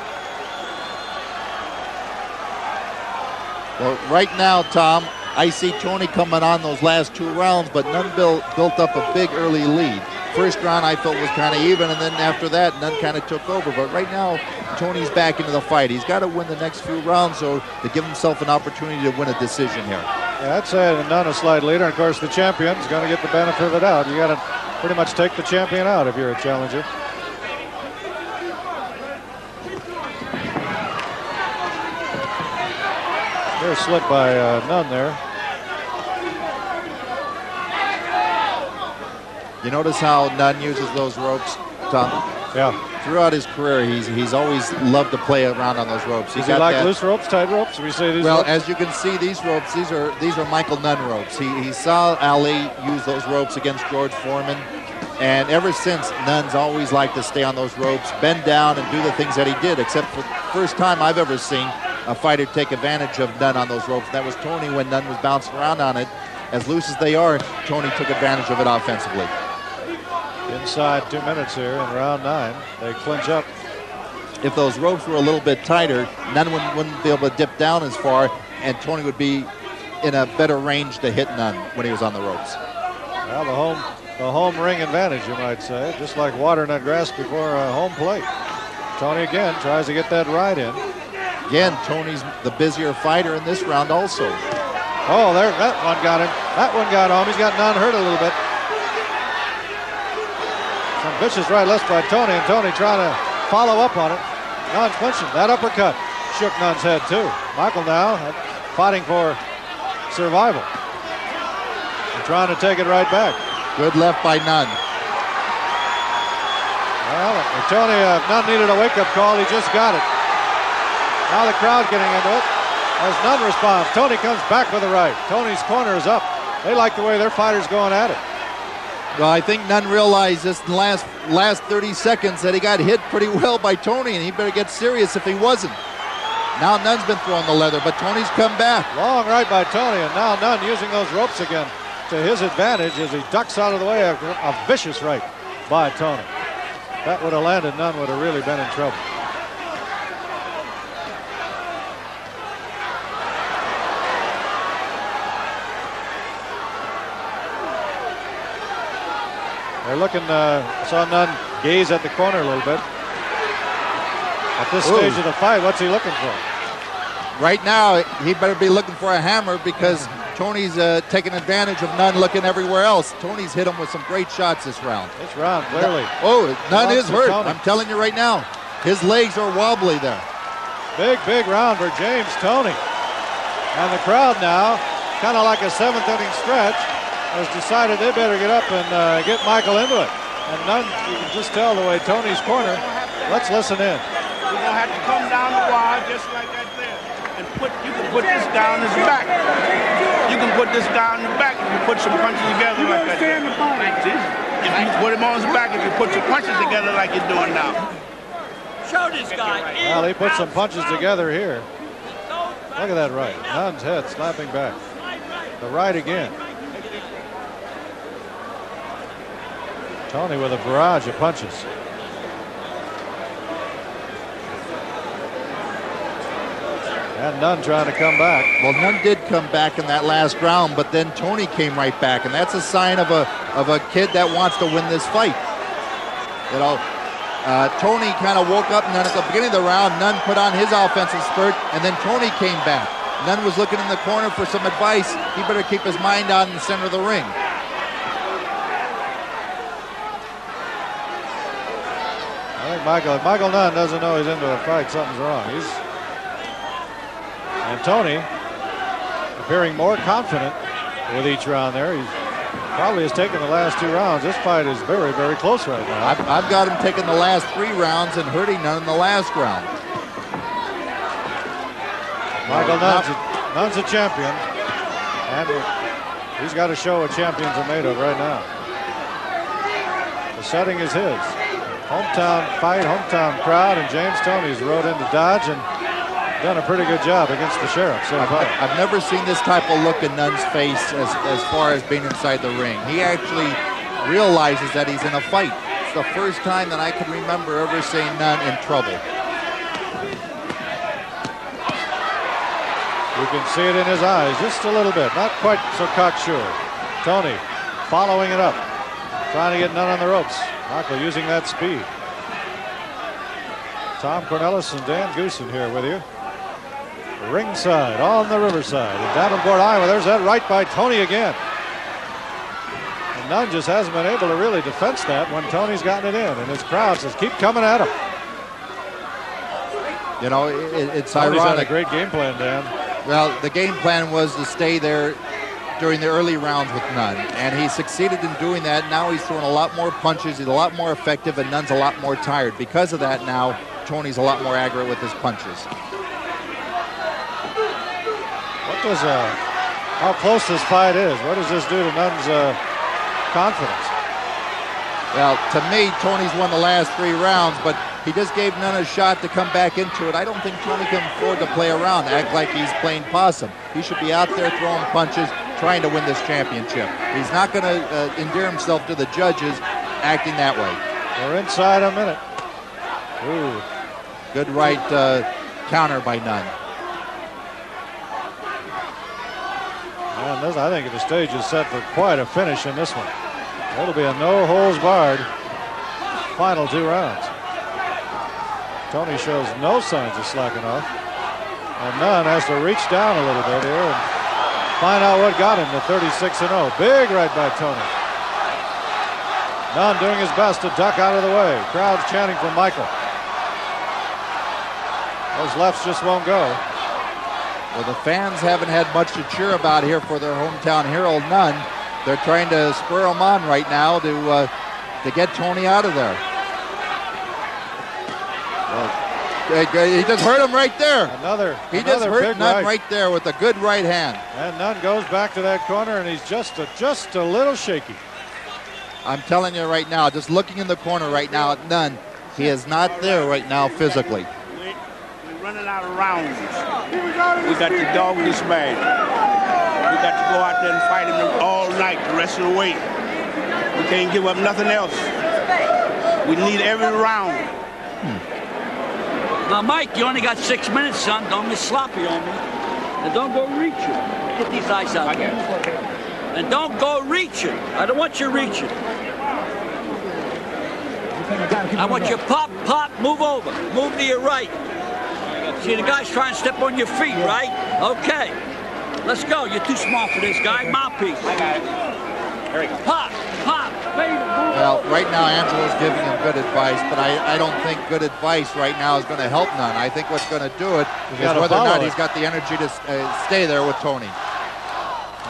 Speaker 2: Well, right now, Tom, I see Toney coming on those last 2 rounds, but Nunn built up a big early lead. First round I felt was kind of even, and then after that, Nunn kind of took over. But right now, Toney's back into the fight. He's got to win the next few rounds so to give himself an opportunity to win a decision here.
Speaker 1: Yeah, I'd say Nunn a slight leader. And of course, the champion's going to get the benefit of it out. You got to pretty much take the champion out if you're a challenger. There's a slip by Nunn there.
Speaker 2: You notice how Nunn uses those ropes, Tom?
Speaker 1: Yeah.
Speaker 2: Throughout his career, he's always loved to play around on those ropes.
Speaker 1: Does he like loose ropes, tight ropes? We say these.
Speaker 2: Well,
Speaker 1: ropes?
Speaker 2: as you can see, these ropes, these are Michael Nunn ropes. He saw Ali use those ropes against George Foreman, and ever since, Nunn's always liked to stay on those ropes, bend down, and do the things that he did. Except for the first time I've ever seen a fighter take advantage of Nunn on those ropes. That was Toney when Nunn was bouncing around on it. As loose as they are, Toney took advantage of it offensively.
Speaker 1: Inside 2 minutes here in round 9. They clinch up.
Speaker 2: If those ropes were a little bit tighter, Nunn wouldn't be able to dip down as far, and Toney would be in a better range to hit Nunn when he was on the ropes.
Speaker 1: Well, the home ring advantage, you might say, just like water in that grass before a home plate. Toney again tries to get that right in.
Speaker 2: Again, Toney's the busier fighter in this round also.
Speaker 1: Oh, there, that one got him. That one got home. He's got Nunn hurt a little bit. Some vicious right left by Toney, and Toney trying to follow up on it. Nunn's punching. That uppercut shook Nunn's head too. Michael now fighting for survival. And trying to take it right back.
Speaker 2: Good left by Nunn.
Speaker 1: Well, if Toney, Nunn needed a wake-up call, he just got it. Now the crowd getting into it. As Nunn responds, Toney comes back with a right. Toney's corner is up. They like the way their fighters going at it.
Speaker 2: Well, I think Nunn realized this in the last 30 seconds that he got hit pretty well by Toney, and he better get serious if he wasn't. Now Nunn's been throwing the leather, but Toney's come back.
Speaker 1: Long right by Toney, and now Nunn using those ropes again to his advantage as he ducks out of the way. A vicious right by Toney. That would have landed. Nunn would have really been in trouble. They're looking, saw Nunn gaze at the corner a little bit. At this stage of the fight, what's he looking for?
Speaker 2: Right now, he better be looking for a hammer because Toney's taking advantage of Nunn looking everywhere else. Toney's hit him with some great shots this round.
Speaker 1: This round, clearly.
Speaker 2: Nunn is hurt. I'm telling you right now. His legs are wobbly there.
Speaker 1: Big round for James Toney. And the crowd now, kind of like a 7th inning stretch, has decided they better get up and get Michael into it. And Nunn, you can just tell the way Toney's corner. Let's listen in.
Speaker 5: You're going to have to come down the wire just like that there. And you can put this guy on his back. You can put this guy on the back if you put some punches together like that. Like this. If you put him on his back, if you put your punches together like you're doing now.
Speaker 4: Show this guy.
Speaker 1: Well, he put some punches together here. Look at that right. Nunn's head slapping back. The right again. Toney with a barrage of punches. And Nunn trying to come back.
Speaker 2: Well, Nunn did come back in that last round, but then Toney came right back, and that's a sign of a kid that wants to win this fight. You know, Toney kind of woke up, and then at the beginning of the round, Nunn put on his offensive spurt, and then Toney came back. Nunn was looking in the corner for some advice. He better keep his mind on the center of the ring.
Speaker 1: I think Michael Nunn doesn't know he's into a fight. Something's wrong. And Toney appearing more confident with each round there. He probably has taken the last 2 rounds. This fight is very, very close right now.
Speaker 2: I've got him taking the last 3 rounds and hurting Nunn in the last round.
Speaker 1: Michael Nunn's a champion, and he's got to show what champions are made of right now. The setting is his. Hometown fight, hometown crowd, and James Toney's rode into Dodge and done a pretty good job against the Sheriff so far.
Speaker 2: I've never seen this type of look in Nunn's face as far as being inside the ring. He actually realizes that he's in a fight. It's the first time that I can remember ever seeing Nunn in trouble.
Speaker 1: You can see it in his eyes just a little bit, not quite so cocksure. Toney following it up, trying to get Nunn on the ropes. Michael using that speed. Tom Cornelis and Dan Goosen here with you. Ringside on the Riverside in Davenport, Iowa. There's that right by Toney again. And Nunn just hasn't been able to really defense that when Toney's gotten it in. And his crowd says, keep coming at him.
Speaker 2: You know, it's
Speaker 1: Toney's
Speaker 2: ironic.
Speaker 1: had a great game plan, Dan.
Speaker 2: Well, the game plan was to stay there during the early rounds with Nunn, and he succeeded in doing that. Now he's throwing a lot more punches. He's a lot more effective, and Nunn's a lot more tired. Because of that, now Toney's a lot more accurate with his punches.
Speaker 1: How close this fight is? What does this do to Nunn's confidence?
Speaker 2: Well, to me, Toney's won the last 3 rounds, but he just gave Nunn a shot to come back into it. I don't think Toney can afford to play around, act like he's playing possum. He should be out there throwing punches, trying to win this championship. He's not going to endear himself to the judges acting that way.
Speaker 1: We're inside a minute.
Speaker 2: Ooh. Good right counter by Nunn.
Speaker 1: And I think the stage is set for quite a finish in this one. It'll be a no-holds-barred final 2 rounds. Toney shows no signs of slacking off. And Nunn has to reach down a little bit here and find out what got him to 36-0. Big right by Toney. Nunn doing his best to duck out of the way. Crowd's chanting for Michael. Those lefts just won't go.
Speaker 2: Well, the fans haven't had much to cheer about here for their hometown hero, Nunn. They're trying to spur him on right now to get Toney out of there. Well, he just hurt him right there. He just hurt Nunn right there with a good right hand.
Speaker 1: And Nunn goes back to that corner, and he's just a little shaky.
Speaker 2: I'm telling you right now, just looking in the corner right now at Nunn, he is not there right now physically.
Speaker 5: We're running out of rounds. We got to dog this man. We got to go out there and fight him all night, the rest of the way. We can't give up nothing else. We need every round.
Speaker 4: Now, Mike, you only got 6 minutes, son. Don't be sloppy on me. And don't go reaching. Get these eyes out there. And don't go reaching. I don't want you reaching. I want you pop, pop, move over. Move to your right. See, the guy's trying to step on your feet, right? Okay. Let's go. You're too small for this guy. Mouthpiece. I got it. There you go. Pop, pop.
Speaker 2: Well, right now Angelo's giving him good advice, but I don't think good advice right now is going to help Nunn. I think what's going to do it is whether or not he's got the energy to stay there with Toney.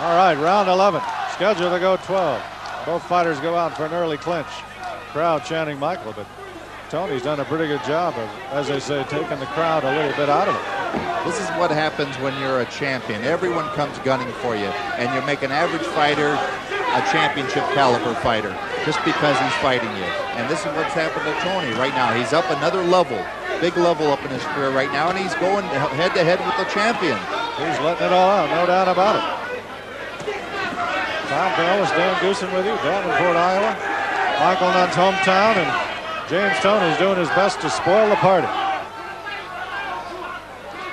Speaker 1: All right, round 11. Scheduled to go 12. Both fighters go out for an early clinch. Crowd chanting Michael, but Toney's done a pretty good job of, as they say, taking the crowd a little bit out of it.
Speaker 2: This is what happens when you're a champion. Everyone comes gunning for you, and you make an average fighter a championship caliber fighter just because he's fighting you. And this is what's happened to Toney right now. He's up another level, big level up in his career right now, and he's going head to head with the champion.
Speaker 1: He's letting it all out, no doubt about it. Tom Canellis, Dan Goosen with you, Davenport, Iowa. Michael Nunn's hometown, and James Toney's doing his best to spoil the party.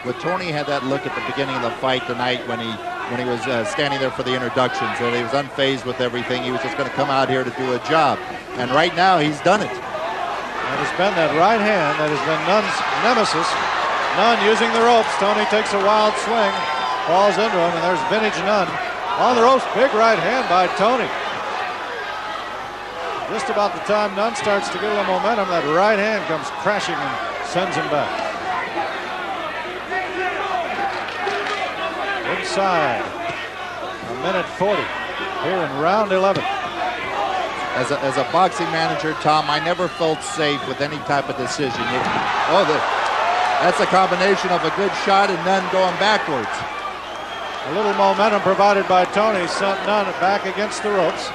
Speaker 2: But Toney had that look at the beginning of the fight tonight when he was standing there for the introductions, and he was unfazed with everything. He was just going to come out here to do a job. And right now, he's done it.
Speaker 1: And it's been that right hand that has been Nunn's nemesis. Nunn using the ropes. Toney takes a wild swing, falls into him, and there's vintage Nunn. On the ropes, big right hand by Toney. Just about the time Nunn starts to get a little momentum, that right hand comes crashing and sends him back. Inside, a minute 40 here in round 11.
Speaker 2: As a boxing manager, Tom, I never felt safe with any type of decision. That's a combination of a good shot and Nunn going backwards.
Speaker 1: A little momentum provided by Toney sent Nunn back against the ropes.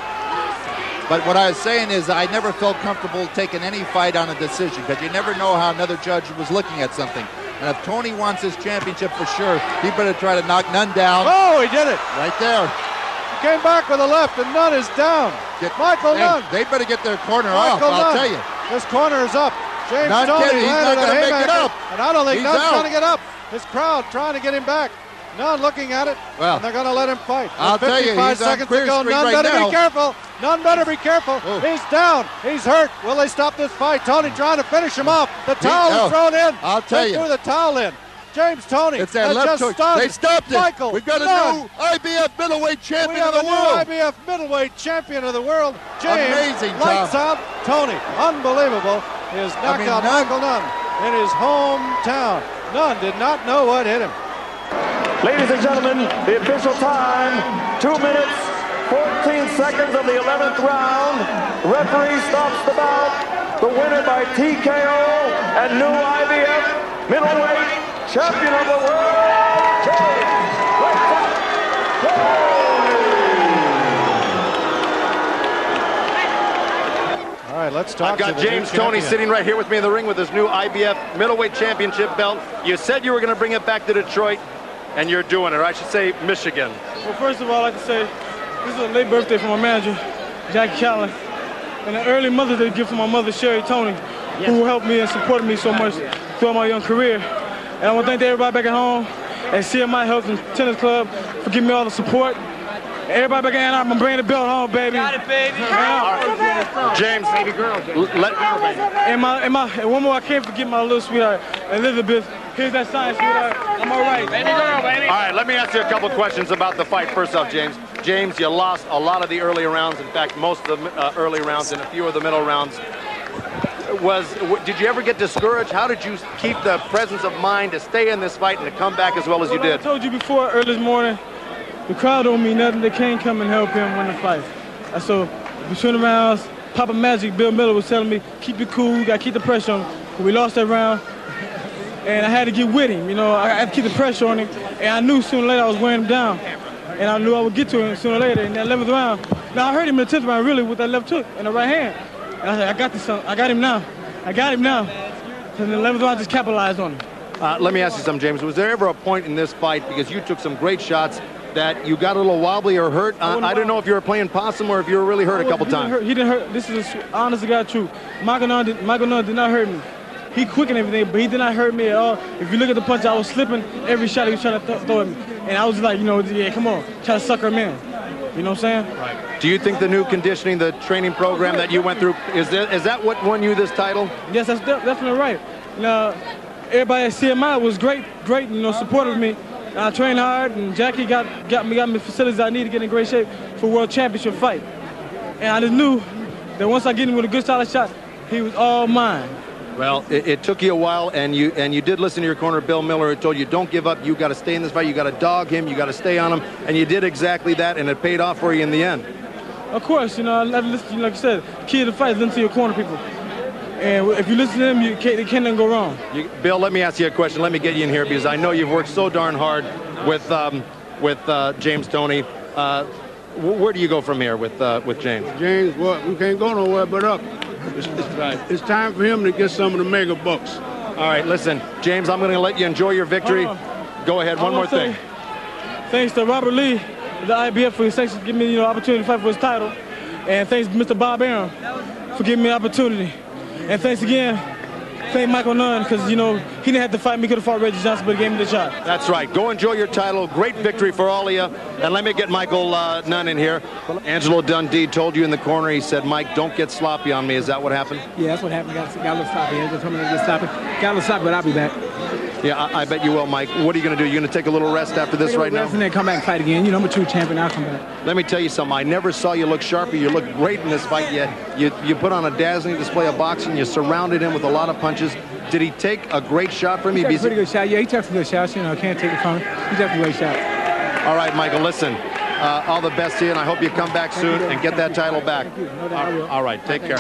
Speaker 2: But what I was saying is I never felt comfortable taking any fight on a decision because you never know how another judge was looking at something. And if Toney wants his championship for sure, he better try to knock Nunn down.
Speaker 1: Oh, he did it.
Speaker 2: Right there.
Speaker 1: He came back with a left, and Nunn is down. Michael Nunn.
Speaker 2: They better get their corner off, I'll tell you.
Speaker 1: His corner is up. James
Speaker 2: Not
Speaker 1: Toney
Speaker 2: kidding. He's not going to make it up.
Speaker 1: And I don't think
Speaker 2: He's
Speaker 1: Nunn's
Speaker 2: out.
Speaker 1: going to get up. His crowd trying to get him back. Nunn looking at it, and they're going to let him fight.
Speaker 2: I'll tell you, he's
Speaker 1: 55 seconds to go. Nunn
Speaker 2: right
Speaker 1: better
Speaker 2: now.
Speaker 1: be careful. Nunn better be careful.
Speaker 2: Oh.
Speaker 1: He's down. He's hurt. Will they stop this fight? Toney trying to finish him off. The towel is thrown in.
Speaker 2: I'll tell
Speaker 1: they
Speaker 2: you.
Speaker 1: threw the towel in. James Toney
Speaker 2: It's that left hook. They stopped it.
Speaker 1: Michael
Speaker 2: We've got a
Speaker 1: Nunn.
Speaker 2: new IBF middleweight
Speaker 1: We
Speaker 2: champion
Speaker 1: have
Speaker 2: of
Speaker 1: a
Speaker 2: the world.
Speaker 1: new IBF middleweight champion of the world. James
Speaker 2: Amazing,
Speaker 1: lights
Speaker 2: Tom.
Speaker 1: out Toney. Unbelievable. His knockout Michael Nunn in his hometown. Nunn did not know what hit him.
Speaker 3: Ladies and gentlemen, the official time, 2 minutes, 14 seconds of the 11th round. Referee stops the bout. The winner by TKO and new IBF middleweight champion of the world, James Toney.
Speaker 1: All right, let's talk
Speaker 7: I've got
Speaker 1: to the
Speaker 7: James
Speaker 1: new
Speaker 7: Toney
Speaker 1: champion.
Speaker 7: sitting right here with me in the ring with his new IBF middleweight championship belt. You said you were going to bring it back to Detroit, and you're doing it, or I should say Michigan.
Speaker 6: Well, first of all, I'd like to say this is a late birthday for my manager, Jackie Callan, and an early Mother's Day gift for my mother, Sherry Toney, who helped me and supported me so much throughout my young career. And I want to thank everybody back at home at CMI Health and Tennis Club for giving me all the support. Everybody back in Ann Arbor, I'm bringing the belt home, baby.
Speaker 4: Got it, baby.
Speaker 7: James, baby girl.
Speaker 6: And one more, I can't forget my little sweetheart, Elizabeth. Here's that sign, sweetheart. I'm all right.
Speaker 4: Baby girl, baby.
Speaker 7: All right, let me ask you a couple questions about the fight. First off, James. James, you lost a lot of the early rounds. In fact, most of the early rounds and a few of the middle rounds. Did you ever get discouraged? How did you keep the presence of mind to stay in this fight and to come back as well as you did?
Speaker 6: I told you before, early this morning, the crowd don't mean nothing. They can't come and help him win the fight. And so between the rounds, Papa Magic, Bill Miller was telling me, keep it cool, you got to keep the pressure on him. We lost that round, and I had to get with him. You know, I had to keep the pressure on him, and I knew sooner or later I was wearing him down. And I knew I would get to him sooner or later in that 11th round. Now, I hurt him in the 10th round, really, with that left hook and the right hand. And I said, I got this son. I got him now. I got him now. And the 11th round, I just capitalized on him.
Speaker 7: Let me ask you something, James. Was there ever a point in this fight, because you took some great shots, that you got a little wobbly or hurt? I don't know if you were playing possum or if you were really hurt a couple times.
Speaker 6: He didn't hurt. This is honest to God truth. Michael Nunn did not hurt me. He quick and everything, but he did not hurt me at all. If you look at the punch, I was slipping every shot he was trying to throw at me. And I was like, you know, yeah, come on, try to sucker him in. You know what I'm saying?
Speaker 7: Right. Do you think the new conditioning, the training program that you went through, is that what won you this title?
Speaker 6: Yes, that's definitely right. Now, everybody at CMI was great, you know, supported me. I trained hard, and Jackie got me the facilities I need to get in great shape for World Championship fight. And I just knew that once I get him with a good solid shot, he was all mine.
Speaker 7: Well, it took you a while, and you did listen to your corner, Bill Miller, who told you, don't give up, you got to stay in this fight, you got to dog him, you got to stay on him, and you did exactly that, and it paid off for you in the end.
Speaker 6: Of course, you know, I listen, like I said, the key to the fight is listen to your corner people. And if you listen to them, it can't go wrong.
Speaker 7: Bill, let me ask you a question. Let me get you in here, because I know you've worked so darn hard with James Toney. Where do you go from here with James?
Speaker 5: James, well, we can't go nowhere but up. It's time for him to get some of the mega bucks.
Speaker 7: All right, listen, James, I'm going to let you enjoy your victory. Go ahead, one more thing.
Speaker 6: Thanks to Robert Lee, the IBF, for giving me, you know, opportunity to fight for his title. And thanks to Mr. Bob Arum for giving me the opportunity. And thanks again, thank Michael Nunn, because, you know, he didn't have to fight me, could have fought Reggie Johnson, but he gave me the shot.
Speaker 7: That's right. Go enjoy your title. Great victory for all of you. And let me get Michael Nunn in here. Angelo Dundee told you in the corner, he said, Mike, don't get sloppy on me. Is that what happened?
Speaker 8: Yeah, that's what happened. Got a little sloppy. Angelo told me to get sloppy. Got a little sloppy, but I'll be back.
Speaker 7: Yeah, I bet you will, Mike. What are you going to do? You're going to take a little rest after this right now?
Speaker 8: And then come back and fight again. You know, I'm a true champion. I'll come back.
Speaker 7: Let me tell you something. I never saw you look sharper. You look great in this fight. You put on a dazzling display of boxing. You surrounded him with a lot of punches. Did he take a great shot from you?
Speaker 8: He took a pretty good shot. Yeah, he took some good shots. You know, can't take it from him. He took a great shot.
Speaker 7: All right, Michael, listen. All the best to you, and I hope you come back soon and get that title back.
Speaker 8: Thank you. No doubt I will.
Speaker 7: All right, take care.